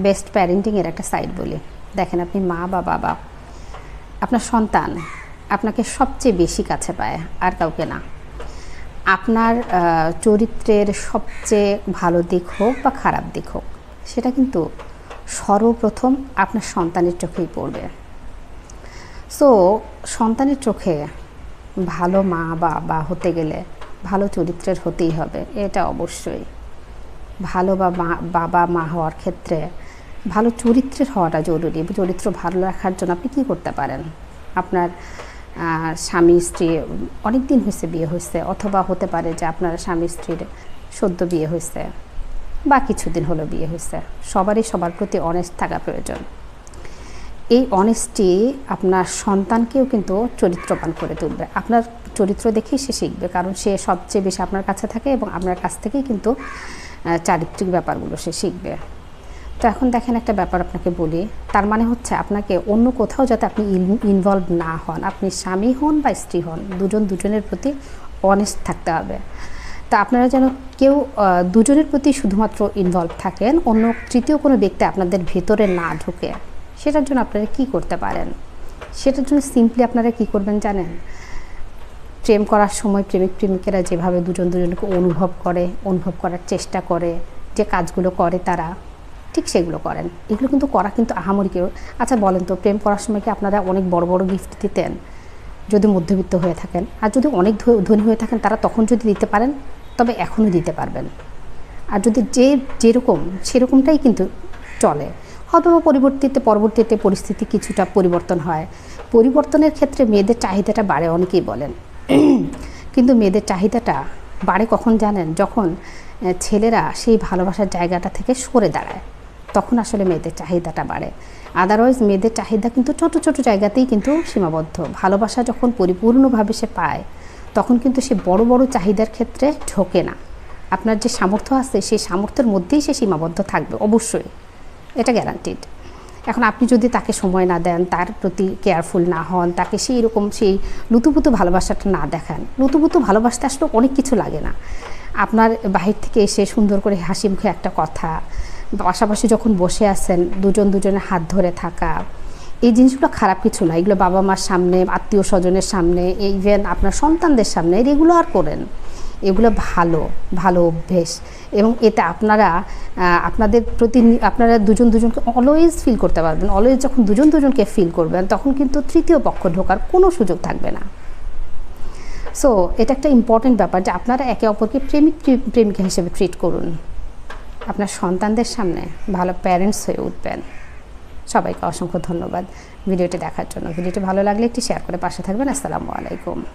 Best প্যারেন্টিংয়ের একটা side বলি। দেখেন, আপনি মা বা বাবা, আপনার সন্তান আপনাকে সবচেয়ে বেশি কাছে পায়, আর কাউকে না। আপনার চরিত্রের সবচেয়ে ভালো দিক হোক বা খারাপ দিক হোক, সেটা কিন্তু সর্বপ্রথম আপনার সন্তানের চোখেই পড়বে। সো সন্তানের চোখে ভালো মা বাবা হতে গেলে ভালো চরিত্রের হতেই হবে, এটা অবশ্যই। ভালো বাবা মা হওয়ার ক্ষেত্রে ভালো চরিত্রের হওয়াটা জরুরি। চরিত্র ভালো রাখার জন্য আপনি কী করতে পারেন? আপনার স্বামী স্ত্রী অনেক দিন হয়েছে বিয়ে হয়েছে, অথবা হতে পারে যে আপনার স্বামী স্ত্রীর সদ্য বিয়ে হয়েছে বা কিছুদিন হলো বিয়ে হয়েছে। সবারই সবার প্রতি অনেস্ট থাকা প্রয়োজন। এই অনেস্টি আপনার সন্তানকেও কিন্তু চরিত্রবান করে তুলবে। আপনার চরিত্র দেখেই সে শিখবে, কারণ সে সবচেয়ে বেশি আপনার কাছে থাকে এবং আপনার কাছ থেকেই কিন্তু চারিত্রিক ব্যাপারগুলো সে শিখবে। তো এখন দেখেন, একটা ব্যাপার আপনাকে বলি, তার মানে হচ্ছে আপনাকে অন্য কোথাও যাতে আপনি ইনভলভ না হন, আপনি স্বামী হন বা স্ত্রী হন, দুজনের প্রতি অনেস্ট থাকতে হবে। তা আপনারা যেন কেউ দুজনের প্রতি শুধুমাত্র ইনভলভ থাকেন, অন্য তৃতীয় কোনো ব্যক্তি আপনাদের ভেতরে না ঢোকে। সেটার জন্য আপনারা কী করতে পারেন? সেটার জন্য সিম্পলি আপনারা কী করবেন জানেন? প্রেম করার সময় প্রেমিক প্রেমিকেরা যেভাবে দুজনকে অনুভব করার চেষ্টা করে, যে কাজগুলো করে তারা, ঠিক সেগুলো করেন। এগুলো কিন্তু করা কিন্তু আহামরি কেউ। আচ্ছা বলেন তো, প্রেম করার সময় কি আপনারা অনেক বড় বড় গিফট দিতেন যদি মধ্যবিত্ত হয়ে থাকেন? আর যদি অনেক ধনী হয়ে থাকেন, তারা তখন যদি দিতে পারেন, তবে এখনও দিতে পারবেন। আর যদি যেরকম সেরকমটাই কিন্তু চলে। হয়তো পরবর্তীতে পরিস্থিতি কিছুটা পরিবর্তন হয়। পরিবর্তনের ক্ষেত্রে মেয়েদের চাহিদাটা বাড়ে, অনেকেই বলেন। কিন্তু মেয়েদের চাহিদাটা বাড়ে কখন জানেন? যখন ছেলেরা সেই ভালোবাসার জায়গাটা থেকে সরে দাঁড়ায়, তখন আসলে মেয়েদের চাহিদাটা বাড়ে। আদারওয়াইজ মেয়েদের চাহিদা কিন্তু ছোট ছোট জায়গাতেই কিন্তু সীমাবদ্ধ। ভালোবাসা যখন পরিপূর্ণভাবে সে পায়, তখন কিন্তু সে বড় বড় চাহিদার ক্ষেত্রে ঢোকে না। আপনার যে সামর্থ্য আছে, সেই সামর্থ্যের মধ্যেই সে সীমাবদ্ধ থাকবে, অবশ্যই, এটা গ্যারান্টিড। এখন আপনি যদি তাকে সময় না দেন, তার প্রতি কেয়ারফুল না হন, তাকে সেই লুতুপুতু ভালোবাসাটা না দেখান। লুতুপুতু ভালোবাসতে আসলে অনেক কিছু লাগে না। আপনার বাহির থেকে এসে সুন্দর করে হাসি মুখে একটা কথা, পাশাপাশি যখন বসে আছেন দুজনের হাত ধরে থাকা, এই জিনিসগুলো খারাপ কিছু না। এগুলো বাবা মার সামনে, আত্মীয় স্বজনের সামনে, ইভেন আপনার সন্তানদের সামনে রেগুলার করেন। এগুলো ভালো অভ্যেস, এবং এতে আপনারা দুজনকে অলওয়েজ ফিল করতে পারবেন। অলওয়েজ যখন দুজনকে ফিল করবেন, তখন কিন্তু তৃতীয় পক্ষ ঢোকার কোনো সুযোগ থাকবে না। সো এটা একটা ইম্পর্টেন্ট ব্যাপার যে আপনারা একে অপরকে প্রেমিকা হিসেবে ট্রিট করুন। আপনার সন্তানদের সামনে ভালো প্যারেন্টস হয়ে উঠবেন। সবাইকে অসংখ্য ধন্যবাদ ভিডিওটি দেখার জন্য। ভিডিওটি ভালো লাগলে একটি শেয়ার করে পাশে থাকবেন। আসসালামু আলাইকুম।